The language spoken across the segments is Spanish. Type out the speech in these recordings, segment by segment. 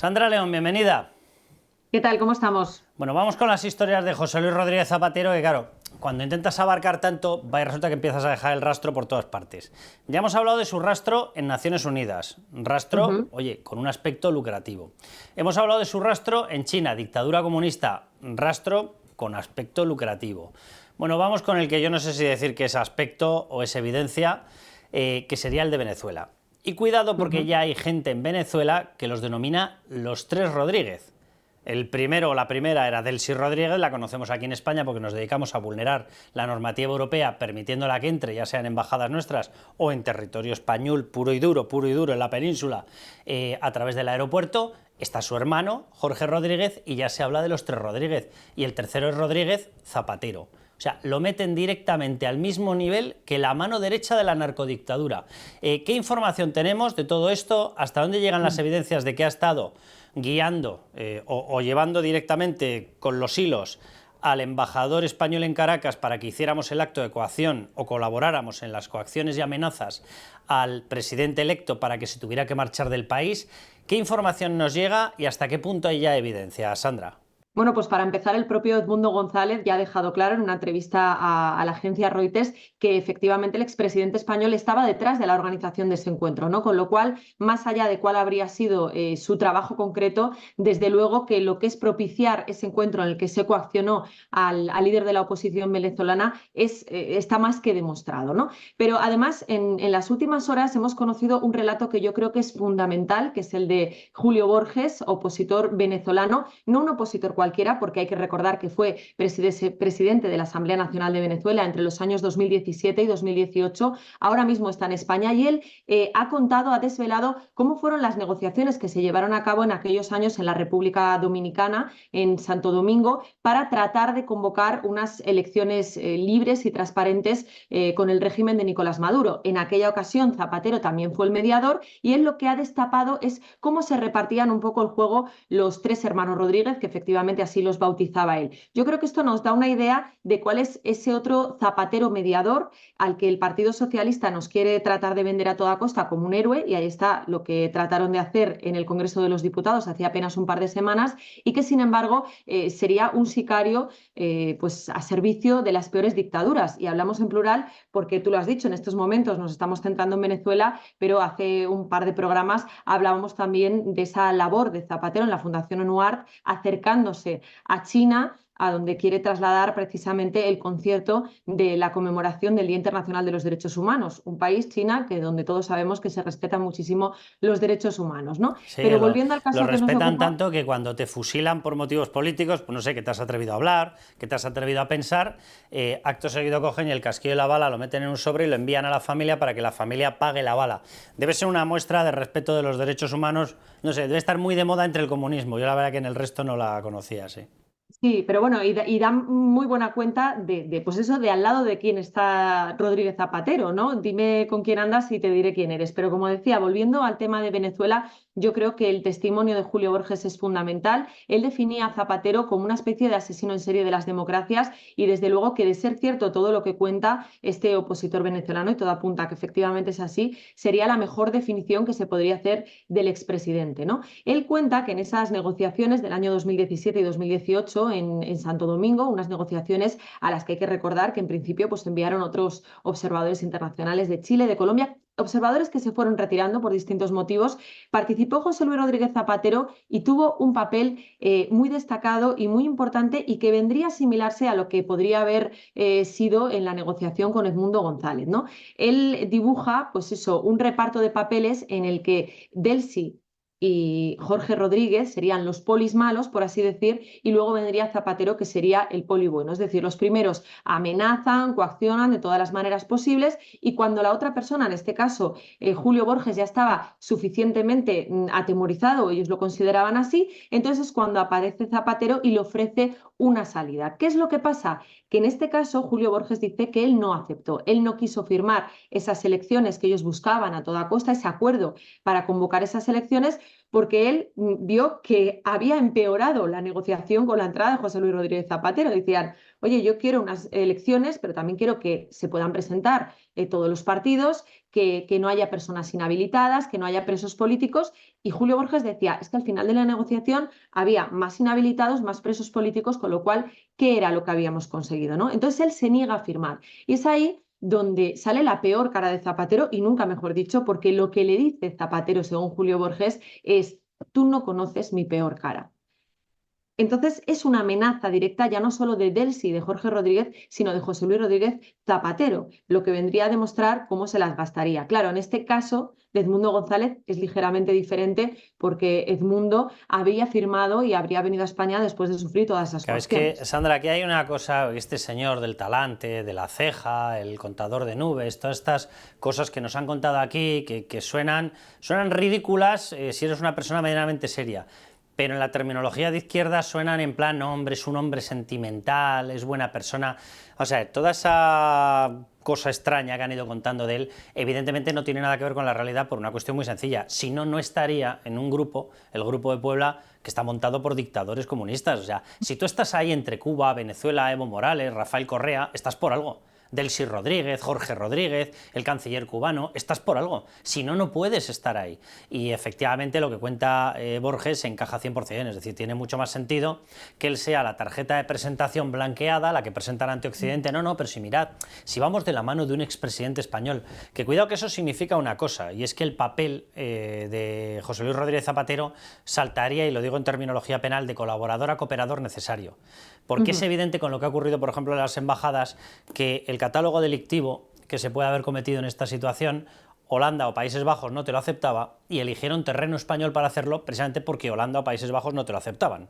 Sandra León, bienvenida. ¿Qué tal? ¿Cómo estamos? Bueno, vamos con las historias de José Luis Rodríguez Zapatero, que claro, cuando intentas abarcar tanto, resulta que empiezas a dejar el rastro por todas partes. Ya hemos hablado de su rastro en Naciones Unidas, rastro, oye, con un aspecto lucrativo. Hemos hablado de su rastro en China, dictadura comunista, rastro con aspecto lucrativo. Bueno, vamos con el que yo no sé si decir que es aspecto o es evidencia, que sería el de Venezuela. Y cuidado porque ya hay gente en Venezuela que los denomina los tres Rodríguez. El primero o la primera era Delcy Rodríguez, la conocemos aquí en España porque nos dedicamos a vulnerar la normativa europea permitiéndola que entre, ya sea en embajadas nuestras o en territorio español puro y duro en la península, a través del aeropuerto. Está su hermano, Jorge Rodríguez, y ya se habla de los tres Rodríguez. Y el tercero es Rodríguez Zapatero. O sea, lo meten directamente al mismo nivel que la mano derecha de la narcodictadura. ¿Qué información tenemos de todo esto? ¿Hasta dónde llegan las evidencias de que ha estado guiando o llevando directamente con los hilos al embajador español en Caracas para que hiciéramos el acto de coacción o colaboráramos en las coacciones y amenazas al presidente electo para que se tuviera que marchar del país? ¿Qué información nos llega y hasta qué punto hay ya evidencia, Sandra? Bueno, pues para empezar, el propio Edmundo González ya ha dejado claro en una entrevista a la agencia Reuters que efectivamente el expresidente español estaba detrás de la organización de ese encuentro, ¿no? Con lo cual, más allá de cuál habría sido su trabajo concreto, desde luego que lo que es propiciar ese encuentro en el que se coaccionó al líder de la oposición venezolana está más que demostrado, ¿no? Pero además, en las últimas horas hemos conocido un relato que yo creo que es fundamental, que es el de Julio Borges, opositor venezolano, no un opositor cualquiera, porque hay que recordar que fue presidente de la Asamblea Nacional de Venezuela entre los años 2017 y 2018, ahora mismo está en España y él ha desvelado cómo fueron las negociaciones que se llevaron a cabo en aquellos años en la República Dominicana, en Santo Domingo, para tratar de convocar unas elecciones libres y transparentes con el régimen de Nicolás Maduro. En aquella ocasión Zapatero también fue el mediador y él lo que ha destapado es cómo se repartían un poco el juego los tres hermanos Rodríguez, que efectivamente así los bautizaba él. Yo creo que esto nos da una idea de cuál es ese otro Zapatero mediador al que el Partido Socialista nos quiere tratar de vender a toda costa como un héroe, y ahí está lo que trataron de hacer en el Congreso de los Diputados hace apenas un par de semanas, y que sin embargo sería un sicario pues a servicio de las peores dictaduras. Y hablamos en plural porque tú lo has dicho, en estos momentos nos estamos centrando en Venezuela, pero hace un par de programas hablábamos también de esa labor de Zapatero en la Fundación UNUART, acercándose a China, a donde quiere trasladar precisamente el concierto de la conmemoración del Día Internacional de los Derechos Humanos, un país, China, que donde todos sabemos que se respetan muchísimo los derechos humanos, ¿no? Sí, Pero volviendo al caso lo que nos respetan ocupa... tanto que cuando te fusilan por motivos políticos, pues no sé, que te has atrevido a hablar, que te has atrevido a pensar, acto seguido cogen y el casquillo de la bala lo meten en un sobre y lo envían a la familia para que la familia pague la bala. Debe ser una muestra de respeto de los derechos humanos, no sé, debe estar muy de moda entre el comunismo. Yo la verdad que en el resto no la conocía, sí. Sí, pero bueno, y da muy buena cuenta pues eso, de al lado de quién está Rodríguez Zapatero, ¿no? Dime con quién andas y te diré quién eres. Pero como decía, volviendo al tema de Venezuela, yo creo que el testimonio de Julio Borges es fundamental. Él definía a Zapatero como una especie de asesino en serie de las democracias, y desde luego que, de ser cierto todo lo que cuenta este opositor venezolano, y todo apunta a que efectivamente es así, sería la mejor definición que se podría hacer del expresidente, ¿no? Él cuenta que en esas negociaciones del año 2017 y 2018 en Santo Domingo, unas negociaciones a las que hay que recordar que en principio pues enviaron otros observadores internacionales de Chile, de Colombia, observadores que se fueron retirando por distintos motivos. Participó José Luis Rodríguez Zapatero y tuvo un papel muy destacado y muy importante, y que vendría a asimilarse a lo que podría haber sido en la negociación con Edmundo González, ¿no? Él dibuja, pues eso, un reparto de papeles en el que Delcy y Jorge Rodríguez serían los polis malos, por así decir, y luego vendría Zapatero, que sería el poli bueno. Es decir, los primeros amenazan, coaccionan de todas las maneras posibles, y cuando la otra persona, en este caso Julio Borges, ya estaba suficientemente atemorizado, ellos lo consideraban así, entonces es cuando aparece Zapatero y le ofrece una salida. ¿Qué es lo que pasa? Que en este caso Julio Borges dice que él no aceptó, él no quiso firmar esas elecciones que ellos buscaban a toda costa, ese acuerdo para convocar esas elecciones, porque él vio que había empeorado la negociación con la entrada de José Luis Rodríguez Zapatero. Decían, oye, yo quiero unas elecciones, pero también quiero que se puedan presentar todos los partidos, que no haya personas inhabilitadas, que no haya presos políticos. Y Julio Borges decía, es que al final de la negociación había más inhabilitados, más presos políticos, con lo cual, ¿qué era lo que habíamos conseguido, ¿no? Entonces él se niega a firmar. Y es ahí donde sale la peor cara de Zapatero, y nunca mejor dicho, porque lo que le dice Zapatero, según Julio Borges, es, tú no conoces mi peor cara. Entonces es una amenaza directa ya no solo de Delcy, de Jorge Rodríguez, sino de José Luis Rodríguez Zapatero, lo que vendría a demostrar cómo se las gastaría. Claro, en este caso de Edmundo González es ligeramente diferente porque Edmundo habría firmado y habría venido a España después de sufrir todas esas cuestiones. Es que, Sandra, aquí hay una cosa, este señor del talante, de la ceja, el contador de nubes, todas estas cosas que nos han contado aquí, que suenan ridículas si eres una persona medianamente seria. Pero en la terminología de izquierda suenan en plan, no, hombre, es un hombre sentimental, es buena persona. O sea, toda esa cosa extraña que han ido contando de él, evidentemente no tiene nada que ver con la realidad por una cuestión muy sencilla. Si no, no estaría en un grupo, el Grupo de Puebla, que está montado por dictadores comunistas. O sea, si tú estás ahí entre Cuba, Venezuela, Evo Morales, Rafael Correa, estás por algo. Delcy Rodríguez, Jorge Rodríguez, el canciller cubano, estás por algo. Si no, no puedes estar ahí. Y efectivamente lo que cuenta Borges encaja 100%, es decir, tiene mucho más sentido que él sea la tarjeta de presentación blanqueada, la que presentan ante Occidente. No, pero si mirad, si vamos de la mano de un expresidente español, que cuidado que eso significa una cosa, y es que el papel de José Luis Rodríguez Zapatero saltaría, y lo digo en terminología penal, de colaborador a cooperador necesario. Porque es evidente con lo que ha ocurrido, por ejemplo, en las embajadas, que el catálogo delictivo que se puede haber cometido en esta situación, Holanda o Países Bajos no te lo aceptaba y eligieron terreno español para hacerlo precisamente porque Holanda o Países Bajos no te lo aceptaban.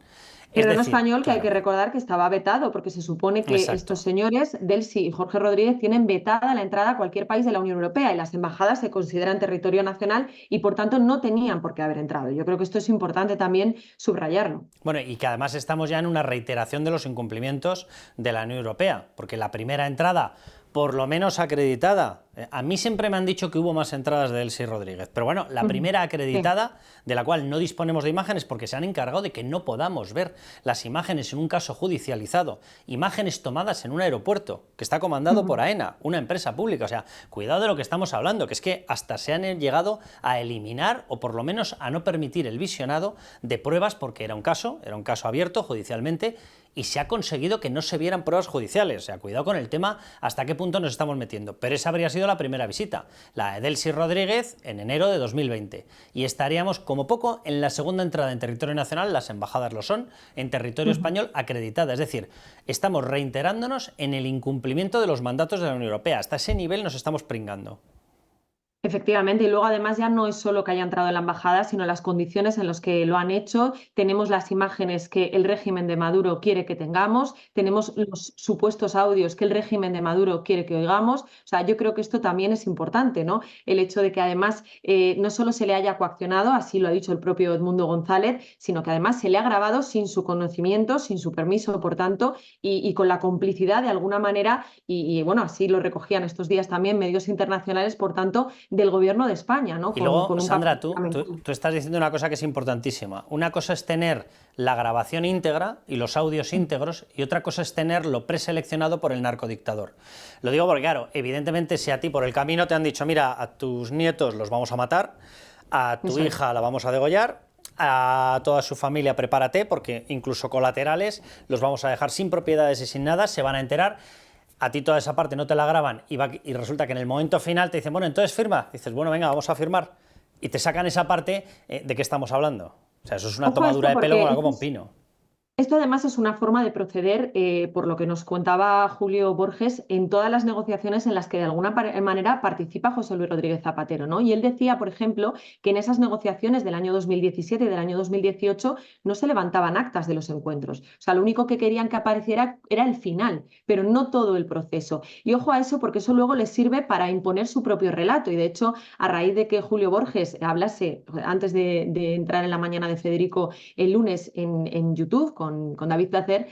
Terreno español que hay que recordar que estaba vetado, porque se supone que estos señores, Delcy y Jorge Rodríguez, tienen vetada la entrada a cualquier país de la Unión Europea y las embajadas se consideran territorio nacional y por tanto no tenían por qué haber entrado. Yo creo que esto es importante también subrayarlo. Bueno, y que además estamos ya en una reiteración de los incumplimientos de la Unión Europea, porque la primera entrada, por lo menos acreditada, a mí siempre me han dicho que hubo más entradas de Delcy Rodríguez, pero bueno, la primera acreditada, de la cual no disponemos de imágenes porque se han encargado de que no podamos ver las imágenes en un caso judicializado, imágenes tomadas en un aeropuerto que está comandado por AENA, una empresa pública. O sea, cuidado de lo que estamos hablando, que es que hasta se han llegado a eliminar o por lo menos a no permitir el visionado de pruebas porque era un caso abierto judicialmente y se ha conseguido que no se vieran pruebas judiciales. O sea, cuidado con el tema hasta qué punto nos estamos metiendo. Pero esa habría sido la primera visita, la de Delcy Rodríguez en enero de 2020. Y estaríamos como poco en la segunda entrada en territorio nacional, las embajadas lo son, en territorio español acreditada. Es decir, estamos reiterándonos en el incumplimiento de los mandatos de la Unión Europea. Hasta ese nivel nos estamos pringando. Efectivamente, y luego además ya no es solo que haya entrado en la embajada, sino las condiciones en las que lo han hecho. Tenemos las imágenes que el régimen de Maduro quiere que tengamos, tenemos los supuestos audios que el régimen de Maduro quiere que oigamos. O sea, yo creo que esto también es importante, ¿no? El hecho de que además no solo se le haya coaccionado, así lo ha dicho el propio Edmundo González, sino que además se le ha grabado sin su conocimiento, sin su permiso, por tanto, y con la complicidad de alguna manera, y bueno, así lo recogían estos días también medios internacionales, por tanto, del gobierno de España, ¿no? Y luego, Sandra, tú estás diciendo una cosa que es importantísima. Una cosa es tener la grabación íntegra y los audios íntegros y otra cosa es tenerlo preseleccionado por el narcodictador. Lo digo porque, claro, evidentemente si a ti por el camino te han dicho, mira, a tus nietos los vamos a matar, a tu hija la vamos a degollar, a toda su familia prepárate porque incluso colaterales los vamos a dejar sin propiedades y sin nada, se van a enterar. A ti toda esa parte no te la graban y resulta que en el momento final te dicen, bueno, entonces firma. Dices, bueno, venga, vamos a firmar. Y te sacan esa parte de qué estamos hablando. O sea, eso es una tomadura de pelo como un pino. Esto además es una forma de proceder, por lo que nos contaba Julio Borges, en todas las negociaciones en las que de alguna manera participa José Luis Rodríguez Zapatero, ¿no? Y él decía, por ejemplo, que en esas negociaciones del año 2017 y del año 2018 no se levantaban actas de los encuentros. O sea, lo único que querían que apareciera era el final, pero no todo el proceso. Y ojo a eso porque eso luego les sirve para imponer su propio relato. Y de hecho, a raíz de que Julio Borges hablase, antes de entrar en la mañana de Federico el lunes en YouTube, con David Placer,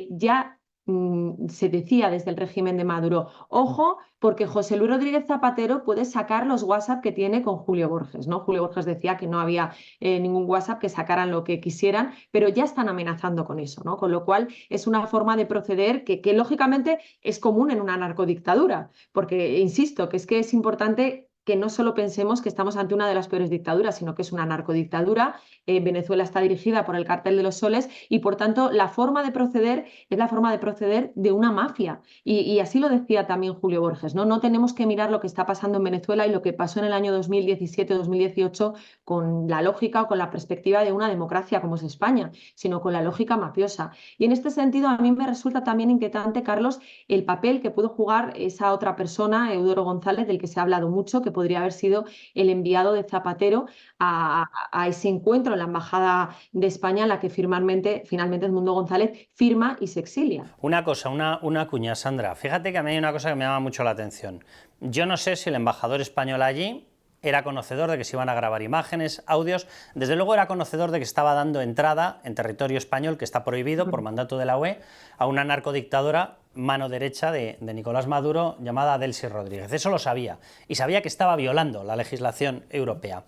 ya se decía desde el régimen de Maduro, ojo, porque José Luis Rodríguez Zapatero puede sacar los WhatsApp que tiene con Julio Borges, ¿no? Julio Borges decía que no había ningún WhatsApp, que sacaran lo que quisieran, pero ya están amenazando con eso, ¿no? Con lo cual es una forma de proceder que lógicamente es común en una narcodictadura, porque insisto, que es importante que no solo pensemos que estamos ante una de las peores dictaduras, sino que es una narcodictadura. Venezuela está dirigida por el Cártel de los Soles y, por tanto, la forma de proceder es la forma de proceder de una mafia. Y así lo decía también Julio Borges, ¿no? No tenemos que mirar lo que está pasando en Venezuela y lo que pasó en el año 2017-2018 con la lógica o con la perspectiva de una democracia como es España, sino con la lógica mafiosa. Y en este sentido, a mí me resulta también inquietante, Carlos, el papel que pudo jugar esa otra persona, Eudoro González, del que se ha hablado mucho, que podría haber sido el enviado de Zapatero a ese encuentro en la Embajada de España, en la que finalmente Edmundo González firma y se exilia. Una cosa, una cuña, Sandra. Fíjate que a mí hay una cosa que me llama mucho la atención. Yo no sé si el embajador español allí era conocedor de que se iban a grabar imágenes, audios. Desde luego era conocedor de que estaba dando entrada en territorio español, que está prohibido por mandato de la UE, a una narcodictadora mano derecha de Nicolás Maduro llamada Delcy Rodríguez. Eso lo sabía. Y sabía que estaba violando la legislación europea.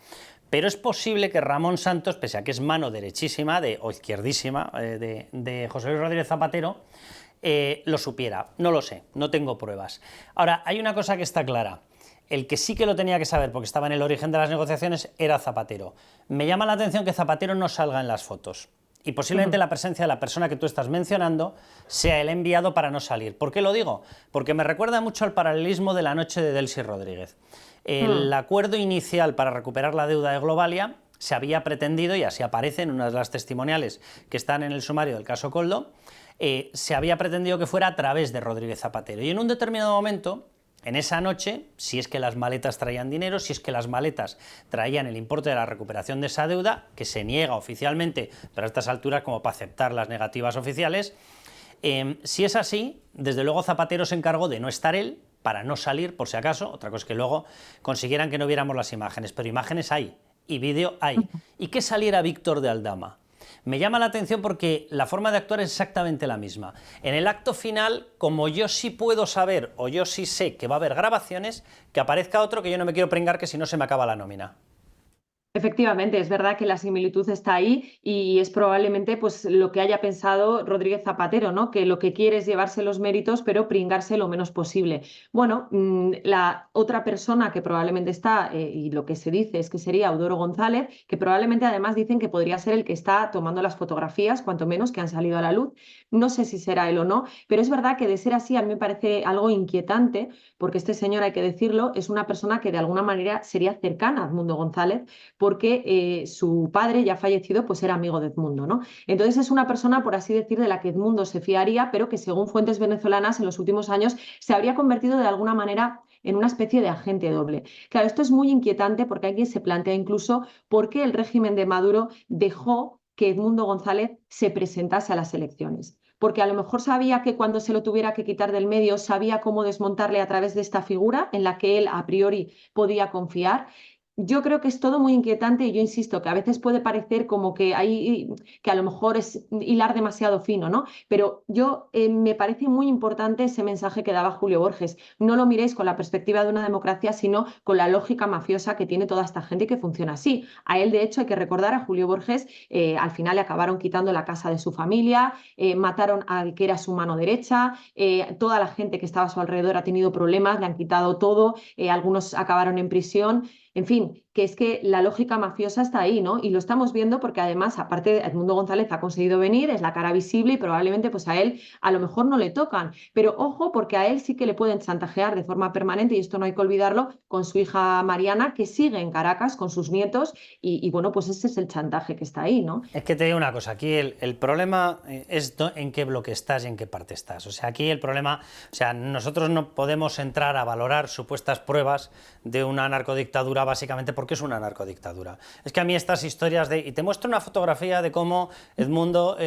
Pero es posible que Ramón Santos, pese a que es mano derechísima o izquierdísima de José Luis Rodríguez Zapatero, lo supiera. No lo sé, no tengo pruebas. Ahora, hay una cosa que está clara. El que sí que lo tenía que saber, porque estaba en el origen de las negociaciones, era Zapatero. Me llama la atención que Zapatero no salga en las fotos. Y posiblemente la presencia de la persona que tú estás mencionando sea el enviado para no salir. ¿Por qué lo digo? Porque me recuerda mucho al paralelismo de la noche de Delcy Rodríguez. El acuerdo inicial para recuperar la deuda de Globalia se había pretendido, y así aparece en una de las testimoniales que están en el sumario del caso Koldo, se había pretendido que fuera a través de Rodríguez Zapatero. Y en un determinado momento, en esa noche, si es que las maletas traían dinero, si es que las maletas traían el importe de la recuperación de esa deuda, que se niega oficialmente, pero a estas alturas como para aceptar las negativas oficiales, si es así, desde luego Zapatero se encargó de no estar él, para no salir, por si acaso. Otra cosa es que luego consiguieran que no viéramos las imágenes, pero imágenes hay, y vídeo hay. Y que saliera Víctor de Aldama. Me llama la atención porque la forma de actuar es exactamente la misma. En el acto final, como yo sí puedo saber, o yo sí sé que va a haber grabaciones, que aparezca otro que yo no me quiero pringar, que si no se me acaba la nómina. Efectivamente, es verdad que la similitud está ahí y es probablemente pues, lo que haya pensado Rodríguez Zapatero, ¿no? Que lo que quiere es llevarse los méritos, pero pringarse lo menos posible. Bueno, la otra persona que probablemente está, y lo que se dice es que sería Eudoro González, que probablemente además dicen que podría ser el que está tomando las fotografías, cuanto menos, que han salido a la luz. No sé si será él o no, pero es verdad que de ser así a mí me parece algo inquietante, porque este señor, hay que decirlo, es una persona que de alguna manera sería cercana a Edmundo González, porque su padre, ya fallecido, pues era amigo de Edmundo, ¿no? Entonces es una persona, por así decir, de la que Edmundo se fiaría, pero que según fuentes venezolanas en los últimos años se habría convertido de alguna manera en una especie de agente doble. Claro, esto es muy inquietante porque alguien se plantea incluso por qué el régimen de Maduro dejó que Edmundo González se presentase a las elecciones. Porque a lo mejor sabía que cuando se lo tuviera que quitar del medio, sabía cómo desmontarle a través de esta figura en la que él a priori podía confiar. Yo creo que es todo muy inquietante y yo insisto que a veces puede parecer como que hay que a lo mejor es hilar demasiado fino, ¿no? Pero yo me parece muy importante ese mensaje que daba Julio Borges. No lo miréis con la perspectiva de una democracia, sino con la lógica mafiosa que tiene toda esta gente y que funciona así. A él, de hecho, hay que recordar a Julio Borges, al final le acabaron quitando la casa de su familia, mataron al que era su mano derecha, toda la gente que estaba a su alrededor ha tenido problemas, le han quitado todo, algunos acabaron en prisión. En fin, que es que la lógica mafiosa está ahí, ¿no? Y lo estamos viendo porque además, aparte, Edmundo González ha conseguido venir, es la cara visible y probablemente pues a él a lo mejor no le tocan. Pero ojo, porque a él sí que le pueden chantajear de forma permanente, y esto no hay que olvidarlo, con su hija Mariana, que sigue en Caracas con sus nietos, y bueno, pues ese es el chantaje que está ahí, ¿no? Es que te digo una cosa, aquí el problema es en qué bloque estás y en qué parte estás. O sea, aquí el problema, o sea, nosotros no podemos entrar a valorar supuestas pruebas de una narcodictadura básicamente porque porque es una narcodictadura. Es que a mí estas historias de... Y te muestro una fotografía de cómo Edmundo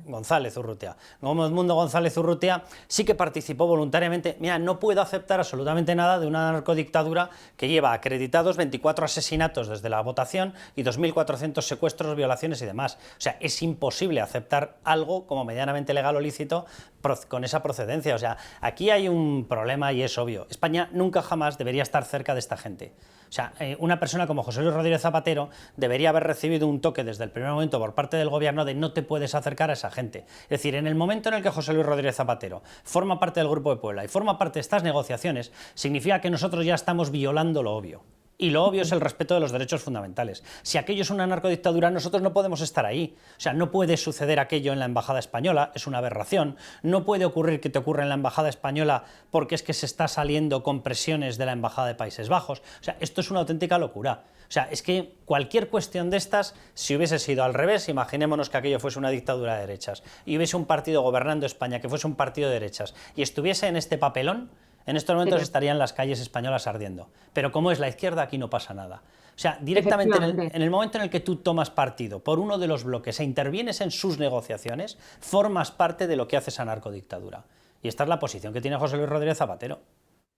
González Urrutia, como Edmundo González Urrutia sí que participó voluntariamente. Mira, no puedo aceptar absolutamente nada de una narcodictadura que lleva acreditados 24 asesinatos desde la votación y 2.400 secuestros, violaciones y demás. O sea, es imposible aceptar algo como medianamente legal o lícito con esa procedencia. O sea, aquí hay un problema y es obvio. España nunca jamás debería estar cerca de esta gente. O sea, una persona como José Luis Rodríguez Zapatero debería haber recibido un toque desde el primer momento por parte del gobierno de no te puedes acercar a esa gente. Es decir, en el momento en el que José Luis Rodríguez Zapatero forma parte del Grupo de Puebla y forma parte de estas negociaciones, significa que nosotros ya estamos violando lo obvio. Y lo obvio es el respeto de los derechos fundamentales. Si aquello es una narcodictadura, nosotros no podemos estar ahí. O sea, no puede suceder aquello en la embajada española, es una aberración. No puede ocurrir que te ocurra en la embajada española porque es que se está saliendo con presiones de la embajada de Países Bajos. O sea, esto es una auténtica locura. O sea, es que cualquier cuestión de estas, si hubiese sido al revés, imaginémonos que aquello fuese una dictadura de derechas y hubiese un partido gobernando España que fuese un partido de derechas y estuviese en este papelón, en estos momentos estarían las calles españolas ardiendo. Pero como es la izquierda, aquí no pasa nada. O sea, directamente en el momento en el que tú tomas partido por uno de los bloques e intervienes en sus negociaciones, formas parte de lo que hace esa narcodictadura. Y esta es la posición que tiene José Luis Rodríguez Zapatero.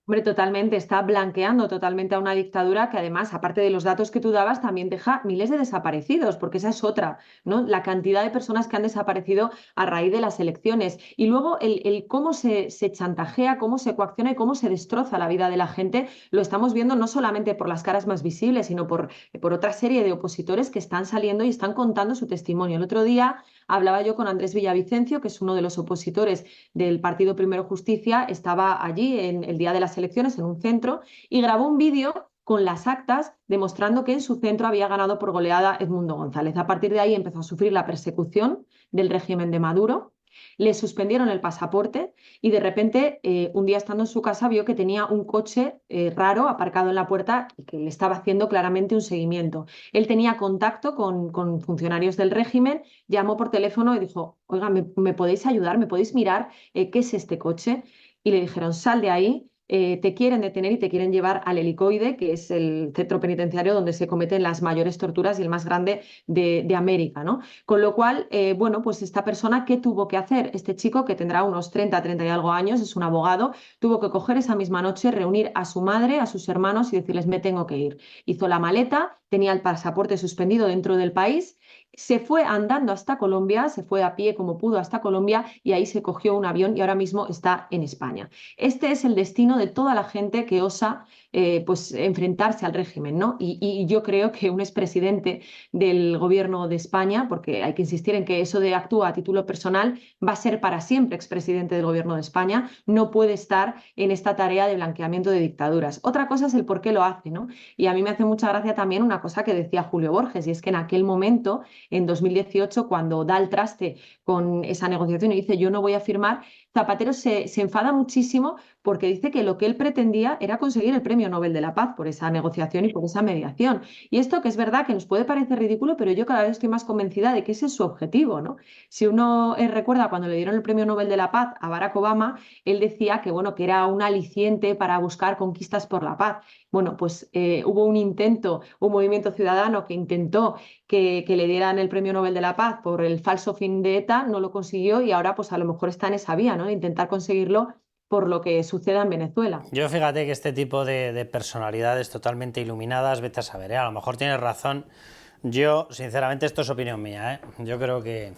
Hombre, totalmente, está blanqueando totalmente a una dictadura que además, aparte de los datos que tú dabas, también deja miles de desaparecidos, porque esa es otra, ¿no? La cantidad de personas que han desaparecido a raíz de las elecciones. Y luego el cómo se chantajea, cómo se coacciona y cómo se destroza la vida de la gente, lo estamos viendo no solamente por las caras más visibles, sino por otra serie de opositores que están saliendo y están contando su testimonio. El otro día hablaba yo con Andrés Villavicencio, que es uno de los opositores del partido Primero Justicia, estaba allí en el día de las elecciones en un centro y grabó un vídeo con las actas demostrando que en su centro había ganado por goleada Edmundo González. A partir de ahí empezó a sufrir la persecución del régimen de Maduro. Le suspendieron el pasaporte y de repente un día estando en su casa vio que tenía un coche raro aparcado en la puerta y que le estaba haciendo claramente un seguimiento. Él tenía contacto con funcionarios del régimen, llamó por teléfono y dijo, oiga, ¿me podéis ayudar? ¿Me podéis mirar qué es este coche? Y le dijeron, sal de ahí. Te quieren detener y te quieren llevar al Helicoide, que es el centro penitenciario donde se cometen las mayores torturas y el más grande de América, ¿no? Con lo cual, bueno, pues esta persona, ¿qué tuvo que hacer? Este chico, que tendrá unos 30 y algo años, es un abogado, tuvo que coger esa misma noche, reunir a su madre, a sus hermanos y decirles, me tengo que ir. Hizo la maleta, tenía el pasaporte suspendido dentro del país, se fue andando hasta Colombia, se fue a pie como pudo hasta Colombia y ahí se cogió un avión y ahora mismo está en España. Este es el destino de toda la gente que osa pues enfrentarse al régimen, ¿no? Y yo creo que un expresidente del gobierno de España, porque hay que insistir en que eso de actúa a título personal, va a ser para siempre expresidente del gobierno de España, no puede estar en esta tarea de blanqueamiento de dictaduras. Otra cosa es el por qué lo hace, ¿no? Y a mí me hace mucha gracia también una cosa que decía Julio Borges, y es que en aquel momento, en 2018, cuando da el traste con esa negociación y dice yo no voy a firmar, Zapatero se enfada muchísimo porque dice que lo que él pretendía era conseguir el Premio Nobel de la Paz por esa negociación y por esa mediación. Y esto que es verdad que nos puede parecer ridículo, pero yo cada vez estoy más convencida de que ese es su objetivo, ¿no? Si uno recuerda cuando le dieron el Premio Nobel de la Paz a Barack Obama, él decía que, bueno, que era un aliciente para buscar conquistas por la paz. Bueno, pues hubo un intento, un movimiento ciudadano que intentó que le dieran el Premio Nobel de la Paz por el falso fin de ETA, no lo consiguió y ahora pues a lo mejor está en esa vía, ¿no? Intentar conseguirlo por lo que suceda en Venezuela. Yo fíjate que este tipo de personalidades totalmente iluminadas, vete a saber, a lo mejor tienes razón. Yo, sinceramente, esto es opinión mía, yo creo que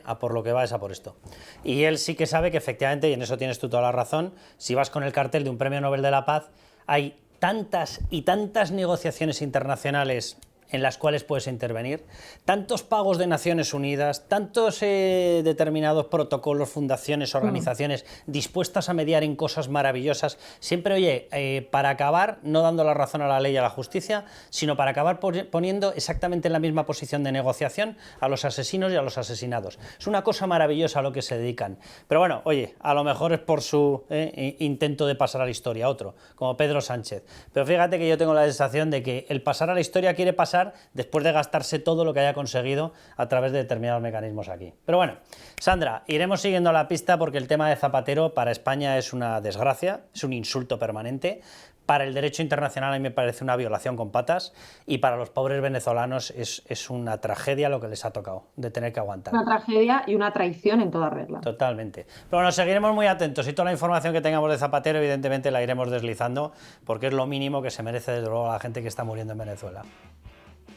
a por lo que va es a por esto. Y él sí que sabe que efectivamente, y en eso tienes tú toda la razón, si vas con el cartel de un Premio Nobel de la Paz, hay tantas y tantas negociaciones internacionales en las cuales puedes intervenir, tantos pagos de Naciones Unidas, tantos determinados protocolos, fundaciones, organizaciones dispuestas a mediar en cosas maravillosas, siempre, oye, para acabar no dando la razón a la ley y a la justicia, sino para acabar poniendo exactamente en la misma posición de negociación a los asesinos y a los asesinados. Es una cosa maravillosa a lo que se dedican. Pero bueno, oye, a lo mejor es por su intento de pasar a la historia, otro, como Pedro Sánchez. Pero fíjate que yo tengo la sensación de que el pasar a la historia quiere pasar después de gastarse todo lo que haya conseguido a través de determinados mecanismos aquí. Pero bueno, Sandra, iremos siguiendo la pista porque el tema de Zapatero para España es una desgracia, es un insulto permanente, para el derecho internacional a mí me parece una violación con patas, y para los pobres venezolanos es una tragedia lo que les ha tocado, de tener que aguantar. Una tragedia y una traición en toda regla. Totalmente. Pero bueno, seguiremos muy atentos y toda la información que tengamos de Zapatero evidentemente la iremos deslizando, porque es lo mínimo que se merece desde luego la gente que está muriendo en Venezuela.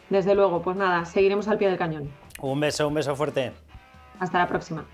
Desde luego, pues nada, seguiremos al pie del cañón. Un beso fuerte. Hasta la próxima.